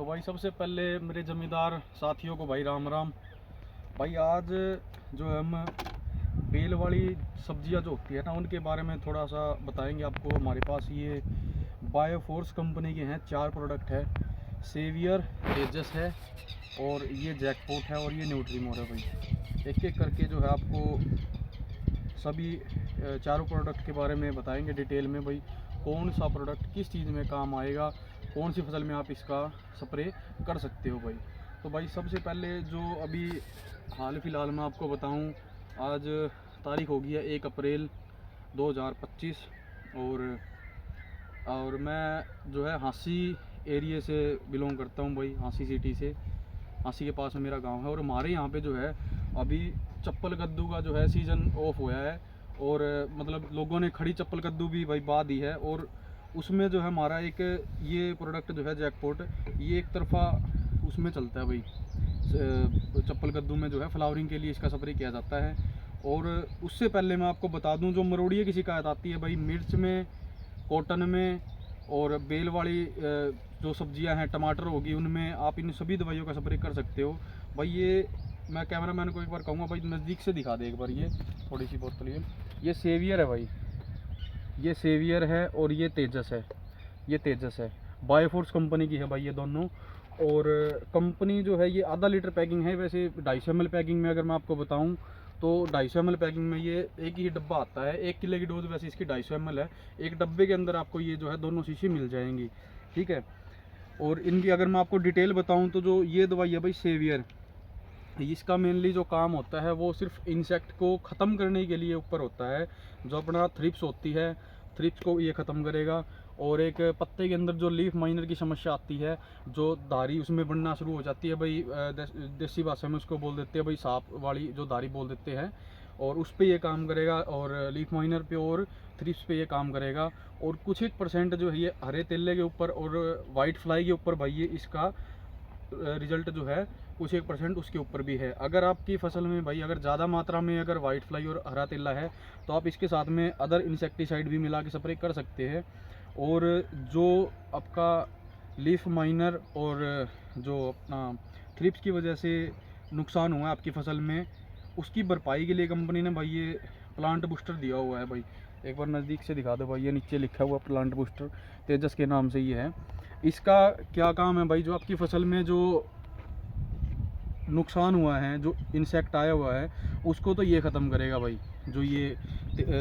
भाई सबसे पहले मेरे ज़मींदार साथियों को भाई राम राम। भाई आज जो हम बेल वाली सब्जियां जो होती है ना उनके बारे में थोड़ा सा बताएंगे आपको। हमारे पास ये बायोफोर्स कंपनी के हैं, 4 प्रोडक्ट है। सेवियर, तेजस है, और ये जैकपॉट है, और ये न्यूट्रीमोर है। भाई एक एक करके जो है आपको सभी चारों प्रोडक्ट के बारे में बताएंगे डिटेल में। भाई कौन सा प्रोडक्ट किस चीज़ में काम आएगा, कौन सी फसल में आप इसका स्प्रे कर सकते हो। भाई तो भाई सबसे पहले जो अभी हाल फिलहाल मैं आपको बताऊं, आज तारीख हो गई है 1 अप्रैल 2025, और मैं जो है हाँसी एरिया से बिलोंग करता हूं। भाई हाँसी सिटी से, हाँसी के पास में मेरा गांव है। और हमारे यहाँ पे जो है अभी चप्पल कद्दू का जो है सीज़न ऑफ हुआ है, और मतलब लोगों ने खड़ी चप्पल कद्दू भी भाई बा दी है। और उसमें जो है हमारा एक ये प्रोडक्ट जो है जैकपॉट, ये एक तरफा उसमें चलता है। भाई चप्पल कद्दू में जो है फ्लावरिंग के लिए इसका स्प्रे किया जाता है। और उससे पहले मैं आपको बता दूं, जो मरोड़िए की शिकायत आती है भाई मिर्च में, कॉटन में, और बेल वाली जो सब्जियां हैं, टमाटर होगी, उनमें आप इन सभी दवाइयों का स्प्रे कर सकते हो। भाई ये मैं कैमरामैन को एक बार कहूँगा भाई नज़दीक से दिखा दे एक बार, ये थोड़ी सी बोतल, ये सेवियर है भाई, ये सेवियर है, और ये तेजस है, ये तेजस है। बायोफोर्स कंपनी की है भाई ये दोनों। और कंपनी जो है ये आधा लीटर पैकिंग है। वैसे 250 ml पैकिंग में अगर मैं आपको बताऊं तो 250 ml पैकिंग में ये एक ही डब्बा आता है। 1 किलो की डोज वैसे इसकी 250 ml है। एक डब्बे के अंदर आपको ये जो है दोनों शीशी मिल जाएंगी, ठीक है। और इनकी अगर मैं आपको डिटेल बताऊं तो जो ये दवाई है भाई सेवियर, इसका मेनली जो काम होता है वो सिर्फ इंसेक्ट को ख़त्म करने के लिए ऊपर होता है। जो अपना थ्रिप्स होती है, थ्रिप्स को ये ख़त्म करेगा। और एक पत्ते के अंदर जो लीफ माइनर की समस्या आती है, जो धारी उसमें बनना शुरू हो जाती है भाई, देसी भाषा में उसको बोल देते हैं भाई सांप वाली जो धारी बोल देते हैं, और उस पर ये काम करेगा। और लीफ माइनर पे और थ्रिप्स पे ये काम करेगा। और कुछ एक % जो है ये हरे तेले के ऊपर और वाइट फ्लाई के ऊपर भाई ये इसका रिजल्ट जो है कुछ एक % उसके ऊपर भी है। अगर आपकी फसल में भाई अगर ज़्यादा मात्रा में अगर वाइट फ्लाई और हरा तेला है तो आप इसके साथ में अदर इंसेक्टिसाइड भी मिला के स्प्रे कर सकते हैं। और जो आपका लीफ माइनर और जो अपना थ्रिप्स की वजह से नुकसान हुआ है आपकी फसल में, उसकी भरपाई के लिए कंपनी ने भाई ये प्लांट बूस्टर दिया हुआ है। भाई एक बार नज़दीक से दिखा दो भाई, ये नीचे लिखा हुआ प्लांट बूस्टर, तेजस के नाम से ये है। इसका क्या काम है भाई, जो आपकी फसल में जो नुकसान हुआ है, जो इंसेक्ट आया हुआ है, उसको तो ये ख़त्म करेगा भाई, जो ये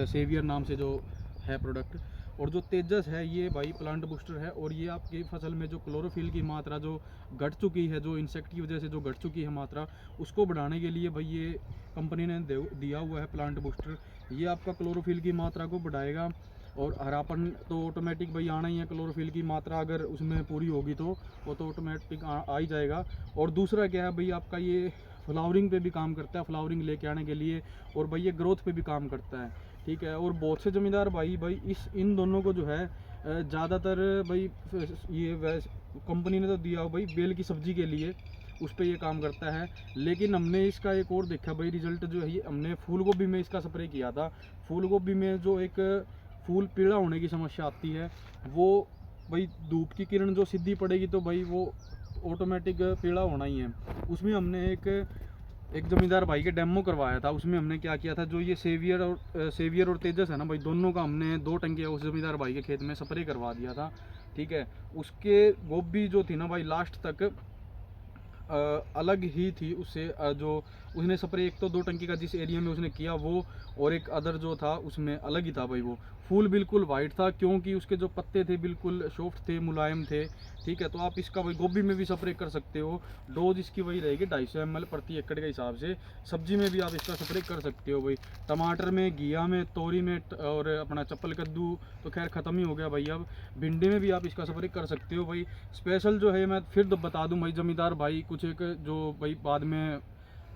सेवियर नाम से जो है प्रोडक्ट। और जो तेजस है ये भाई प्लांट बूस्टर है। और ये आपकी फसल में जो क्लोरोफिल की मात्रा जो घट चुकी है, जो इंसेक्ट की वजह से जो घट चुकी है मात्रा, उसको बढ़ाने के लिए भाई ये कंपनी ने दिया हुआ है प्लांट बूस्टर। ये आपका क्लोरोफिल की मात्रा को बढ़ाएगा। और हरापन तो ऑटोमेटिक भाई आना ही है, क्लोरोफिल की मात्रा अगर उसमें पूरी होगी तो वो तो ऑटोमेटिक आ ही जाएगा। और दूसरा क्या है भाई, आपका ये फ्लावरिंग पे भी काम करता है, फ्लावरिंग लेके आने के लिए। और भाई ये ग्रोथ पे भी काम करता है, ठीक है। और बहुत से ज़मींदार भाई इन दोनों को जो है ज़्यादातर भाई ये कंपनी ने तो दिया हो भाई बेल की सब्ज़ी के लिए, उस पर ये काम करता है। लेकिन हमने इसका एक और देखा भाई रिजल्ट जो है, ये हमने फूल गोभी में इसका स्प्रे किया था। फूल गोभी में जो एक फूल पीला होने की समस्या आती है, वो भाई धूप की किरण जो सीधी पड़ेगी तो भाई वो ऑटोमेटिक पीला होना ही है। उसमें हमने एक जमींदार भाई के डेमो करवाया था। उसमें हमने क्या किया था, जो ये सेवियर और तेजस है ना भाई, दोनों का हमने 2 टंकियाँ उस जमींदार भाई के खेत में स्प्रे करवा दिया था, ठीक है। उसके गोभी जो थी ना भाई लास्ट तक अलग ही थी उससे, जो उसने स्प्रे एक तो 2 टंकी का जिस एरिया में उसने किया वो, और एक अदर जो था उसमें अलग ही था भाई। वो फूल बिल्कुल वाइट था, क्योंकि उसके जो पत्ते थे बिल्कुल सॉफ्ट थे, मुलायम थे, ठीक है। तो आप इसका भाई गोभी में भी स्प्रे कर सकते हो। डोज इसकी वही रहेगी 250 ml प्रति एकड़ के हिसाब से। सब्जी में भी आप इसका स्प्रे कर सकते हो भाई, टमाटर में, घिया में, तोरी में, और अपना चप्पल कद्दू तो खैर ख़त्म ही हो गया भाई। अब भिंडी में भी आप इसका स्प्रे कर सकते हो भाई। स्पेशल जो है मैं फिर बता दूं भाई, ज़मींदार भाई कुछ एक जो भाई बाद में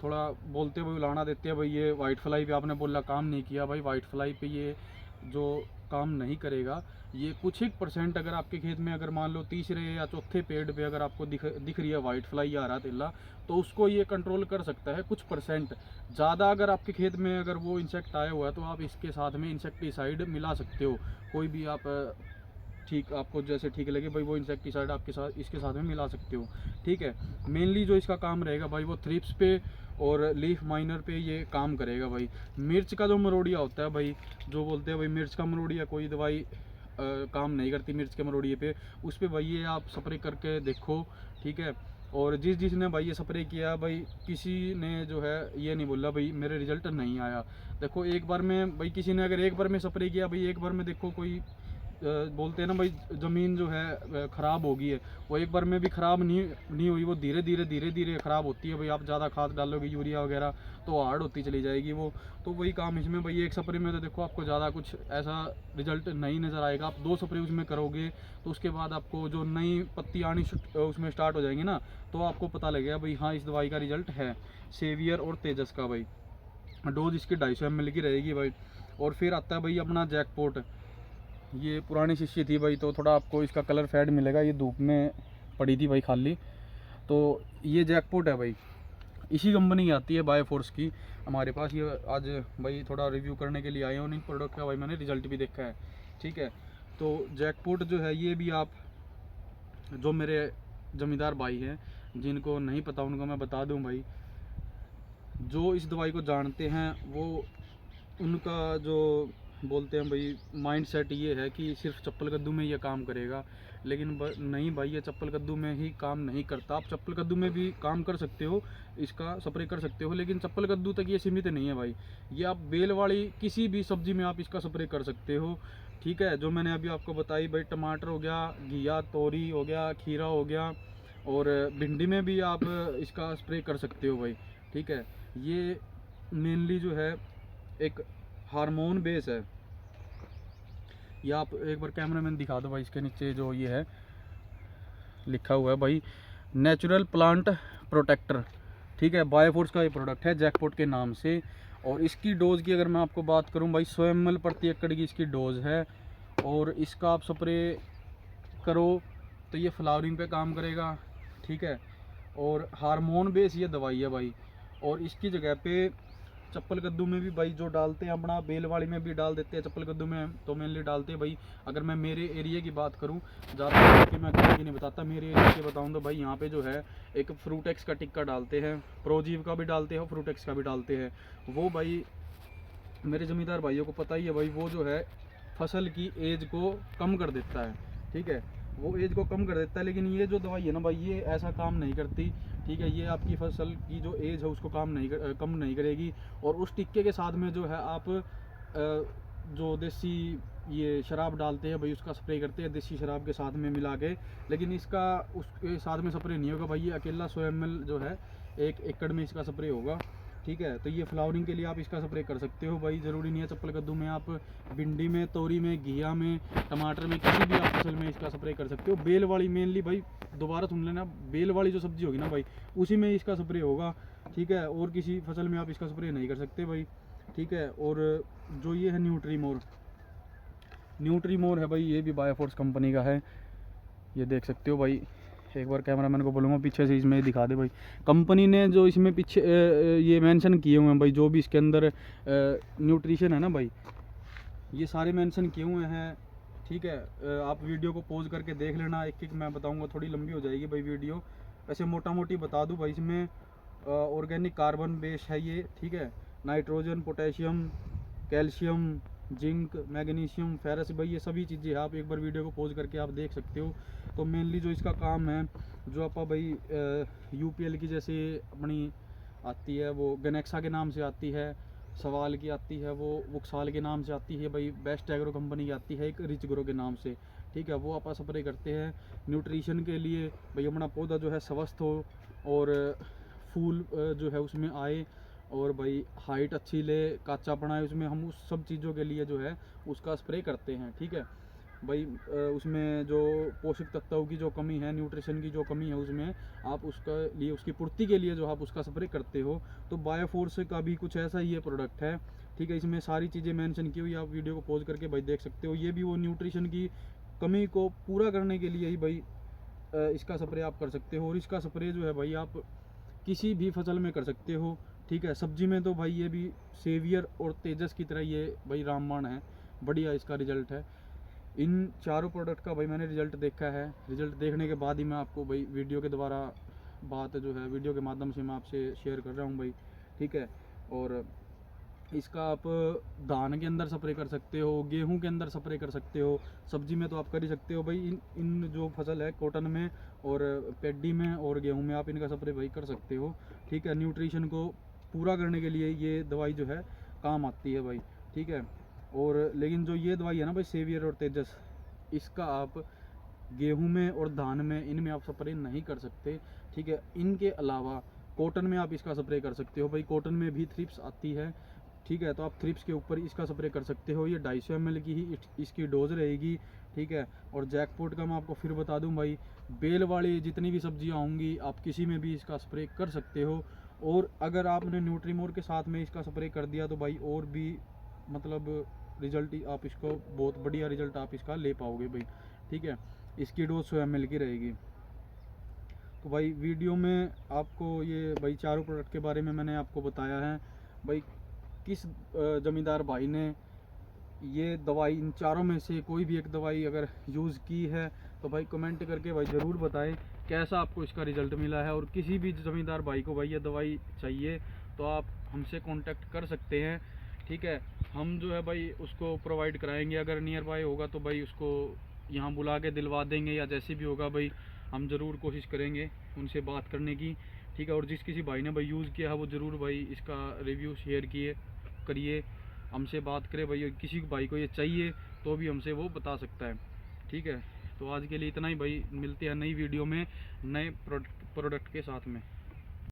थोड़ा बोलते हुए लाना देते हैं भाई, ये वाइट फ्लाई पे आपने बोला काम नहीं किया भाई, वाइट फ्लाई पे ये जो काम नहीं करेगा। ये कुछ एक % अगर आपके खेत में अगर मान लो तीसरे या चौथे पेड़ पे अगर आपको दिख रही है वाइट फ्लाई या हरा तिल्ला, तो उसको ये कंट्रोल कर सकता है कुछ %। ज़्यादा अगर आपके खेत में अगर वो इंसेक्ट आया हुआ है तो आप इसके साथ में इंसेक्टिसाइड मिला सकते हो, कोई भी आप ठीक आपको जैसे ठीक लगे भाई वो इंसेक्टिसाइड आपके साथ इसके साथ में मिला सकते हो। ठीक है, मेनली जो इसका काम रहेगा भाई वो थ्रिप्स पे और लीफ माइनर पे ये काम करेगा भाई। मिर्च का जो मरोड़िया होता है भाई, जो बोलते हैं भाई मिर्च का मरोड़िया कोई दवाई काम नहीं करती मिर्च के मरोड़िए पे, उस पर भाई ये आप स्प्रे करके देखो। ठीक है, और जिसने भाई ये स्प्रे किया भाई, किसी ने जो है ये नहीं बोला भाई मेरे रिजल्ट नहीं आया। देखो एक बार में भाई, किसी ने अगर एक बार में स्प्रे किया भाई, एक बार में देखो कोई बोलते हैं ना भाई ज़मीन जो है ख़राब हो गई है, वो एक बार में भी ख़राब नहीं हुई, वो धीरे धीरे ख़राब होती है भाई। आप ज़्यादा खाद डालोगे यूरिया वगैरह तो हार्ड होती चली जाएगी वो। तो वही काम इसमें भाई, एक स्प्रे में तो देखो आपको ज़्यादा कुछ ऐसा रिजल्ट नहीं नज़र आएगा। आप 2 स्प्रे उसमें करोगे तो उसके बाद आपको जो नई पत्ती आनी उसमें स्टार्ट हो जाएंगी ना, तो आपको पता लगेगा भाई हाँ इस दवाई का रिजल्ट है। सेवियर और तेजस का भाई डोज इसकी 250 ml की रहेगी भाई। और फिर आता है भाई अपना जैकपॉट। ये पुरानी शीशी थी भाई, तो थोड़ा आपको इसका कलर फेड मिलेगा, ये धूप में पड़ी थी भाई खाली। तो ये जैकपॉट है भाई, इसी कंपनी की आती है बायोफोर्स की हमारे पास। ये आज भाई थोड़ा रिव्यू करने के लिए आए हैं इन प्रोडक्ट का भाई, मैंने रिजल्ट भी देखा है। ठीक है, तो जैकपॉट जो है ये भी आप, जो मेरे ज़मींदार भाई हैं जिनको नहीं पता उनको मैं बता दूं भाई, जो इस दवाई को जानते हैं वो, उनका जो बोलते हैं भाई माइंड सेट ये है कि सिर्फ चप्पल कद्दू में ये काम करेगा। लेकिन नहीं भाई, ये चप्पल कद्दू में ही काम नहीं करता। आप चप्पल कद्दू में भी काम कर सकते हो, इसका स्प्रे कर सकते हो, लेकिन चप्पल कद्दू तक ये सीमित नहीं है भाई। ये आप बेल वाली किसी भी सब्जी में आप इसका स्प्रे कर सकते हो। ठीक है, जो मैंने अभी आपको बताई भाई, टमाटर हो गया, घिया, तोरी हो गया, खीरा हो गया, और भिंडी में भी आप इसका स्प्रे कर सकते हो भाई। ठीक है, ये मेनली जो है एक हार्मोन बेस है। ये आप एक बार कैमरा मैन दिखा दो भाई, इसके नीचे जो ये है लिखा हुआ है भाई, नेचुरल प्लांट प्रोटेक्टर। ठीक है, बायोफोर्स का ये प्रोडक्ट है जैकपॉट के नाम से। और इसकी डोज़ की अगर मैं आपको बात करूं भाई, 100 ml प्रति एकड़ की इसकी डोज़ है। और इसका आप स्प्रे करो तो ये फ्लावरिंग पे काम करेगा। ठीक है, और हार्मोन बेस ये दवाई है भाई। और इसकी जगह पे चप्पल कद्दू में भी भाई जो डालते हैं अपना, बेलवाड़ी में भी डाल देते हैं, चप्पल कद्दू में तो मेनली डालते हैं भाई। अगर मैं मेरे एरिया की बात करूं, ज़्यादा कि मैं घर की नहीं बताता, मेरे एरिया की बताऊं तो भाई यहाँ पे जो है एक फ्रूटेक्स का टिक्का डालते हैं, प्रोजीव का भी डालते हैं और फ्रूटेक्स का भी डालते हैं। वो भाई मेरे ज़मींदार भाइयों को पता ही है भाई, वो जो है फसल की एज को कम कर देता है। ठीक है, वो एज को कम कर देता है, लेकिन ये जो दवाई है ना भाई, ये ऐसा काम नहीं करती। ठीक है, ये आपकी फसल की जो एज है उसको कम नहीं करेगी। और उस टिक्के के साथ में जो है आप जो देसी ये शराब डालते हैं भाई, उसका स्प्रे करते हैं देसी शराब के साथ में मिला के। लेकिन इसका उसके साथ में स्प्रे नहीं होगा भाई, ये अकेला 100 ml जो है 1 एकड़ में इसका स्प्रे होगा। ठीक है, तो ये फ्लावरिंग के लिए आप इसका स्प्रे कर सकते हो भाई। ज़रूरी नहीं है चप्पल कद्दू में, आप भिंडी में, तोरी में, घिया में, टमाटर में, किसी भी आप फसल में इसका स्प्रे कर सकते हो। बेल वाली मेनली भाई, दोबारा सुन लेना, बेल वाली जो सब्जी होगी ना भाई, उसी में इसका स्प्रे होगा। ठीक है, और किसी फसल में आप इसका स्प्रे नहीं कर सकते भाई। ठीक है, और जो ये है न्यूट्रीमोर है भाई, ये भी बायोफोर्स कंपनी का है। ये देख सकते हो भाई, एक बार कैमरामैन को बोलूँगा पीछे से इसमें दिखा दे भाई। कंपनी ने जो इसमें पीछे ये मेंशन किए हुए हैं भाई, जो भी इसके अंदर न्यूट्रिशन है ना भाई, ये सारे मेंशन किए हुए हैं। ठीक है, आप वीडियो को पॉज करके देख लेना, एक एक मैं बताऊंगा, थोड़ी लंबी हो जाएगी भाई वीडियो। ऐसे मोटा मोटी बता दूं भाई, इसमें ऑर्गेनिक कार्बन बेस है ये। ठीक है, nitrogen, potassium, calcium, zinc, magnesium, ferrous भाई, ये सभी चीज़ें आप एक बार वीडियो को पॉज करके आप देख सकते हो। तो मेनली जो इसका काम है, जो आप भाई यूपीएल की जैसे अपनी आती है, वो गनेक्सा के नाम से आती है, सवाल की आती है, वो वुक्साल के नाम से आती है भाई, बेस्ट एग्रो कंपनी की आती है एक रिच ग्रो के नाम से। ठीक है, वो आप स्प्रे करते हैं न्यूट्रिशन के लिए भाई, अपना पौधा जो है स्वस्थ हो और फूल जो है उसमें आए, और भाई हाइट अच्छी ले, काचापना है उसमें, हम उस सब चीज़ों के लिए जो है उसका स्प्रे करते हैं। ठीक है भाई, उसमें जो पोषक तत्वों की जो कमी है, न्यूट्रिशन की जो कमी है, उसमें आप उसका लिए, उसकी पूर्ति के लिए जो आप उसका स्प्रे करते हो। तो बायोफोर्स का भी कुछ ऐसा ही ये प्रोडक्ट है। ठीक है, इसमें सारी चीज़ें मेंशन की हुई, आप वीडियो को पॉज करके भाई देख सकते हो। ये भी वो न्यूट्रिशन की कमी को पूरा करने के लिए ही भाई इसका स्प्रे आप कर सकते हो। और इसका स्प्रे जो है भाई आप किसी भी फसल में कर सकते हो। ठीक है, सब्जी में तो भाई ये भी सेवियर और तेजस की तरह ये भाई रामबाण है, बढ़िया इसका रिजल्ट है। इन चारों प्रोडक्ट का भाई मैंने रिज़ल्ट देखा है। रिज़ल्ट देखने के बाद ही मैं आपको भाई वीडियो के द्वारा बात जो है वीडियो के माध्यम से मैं आपसे शेयर कर रहा हूँ भाई, ठीक है। और इसका आप धान के अंदर स्प्रे कर सकते हो, गेहूं के अंदर स्प्रे कर सकते हो, सब्जी में तो आप कर ही सकते हो भाई। इन जो फसल है कॉटन में और पेडी में और गेहूं में आप इनका स्प्रे भाई कर सकते हो, ठीक है। न्यूट्रिशन को पूरा करने के लिए ये दवाई जो है काम आती है भाई, ठीक है। और लेकिन जो ये दवाई है ना भाई सेवियर और तेजस, इसका आप गेहूं में और धान में इनमें आप स्प्रे नहीं कर सकते, ठीक है। इनके अलावा कॉटन में आप इसका स्प्रे कर सकते हो भाई। कॉटन में भी थ्रिप्स आती है, ठीक है, तो आप थ्रिप्स के ऊपर इसका स्प्रे कर सकते हो। ये 250 ml की ही इसकी डोज रहेगी, ठीक है। और जैकपॉट का मैं आपको फिर बता दूं भाई, बेल वाली जितनी भी सब्जियां होंगी आप किसी में भी इसका स्प्रे कर सकते हो। और अगर आपने न्यूट्रीमोर के साथ में इसका स्प्रे कर दिया तो भाई और भी मतलब रिजल्ट आप इसको बहुत बढ़िया रिजल्ट आप इसका ले पाओगे भाई, ठीक है। इसकी डोज 100 ml की रहेगी। तो भाई वीडियो में आपको ये भाई चारों प्रोडक्ट के बारे में मैंने आपको बताया है भाई। किस ज़मींदार भाई ने ये दवाई इन चारों में से कोई भी एक दवाई अगर यूज़ की है तो भाई कमेंट करके भाई ज़रूर बताएं कैसा आपको इसका रिज़ल्ट मिला है। और किसी भी ज़मींदार भाई को भाई ये दवाई चाहिए तो आप हमसे कांटेक्ट कर सकते हैं, ठीक है। हम जो है भाई उसको प्रोवाइड कराएंगे। अगर नियर बाय होगा तो भाई उसको यहाँ बुला के दिलवा देंगे, या जैसे भी होगा भाई हम ज़रूर कोशिश करेंगे उनसे बात करने की, ठीक है। और जिस किसी भाई ने भाई यूज़ किया है वो ज़रूर भाई इसका रिव्यू शेयर करिए, हमसे बात करे भाई। किसी भाई को ये चाहिए तो भी हमसे वो बता सकता है, ठीक है। तो आज के लिए इतना ही भाई, मिलते हैं नई वीडियो में नए प्रोडक्ट के साथ में।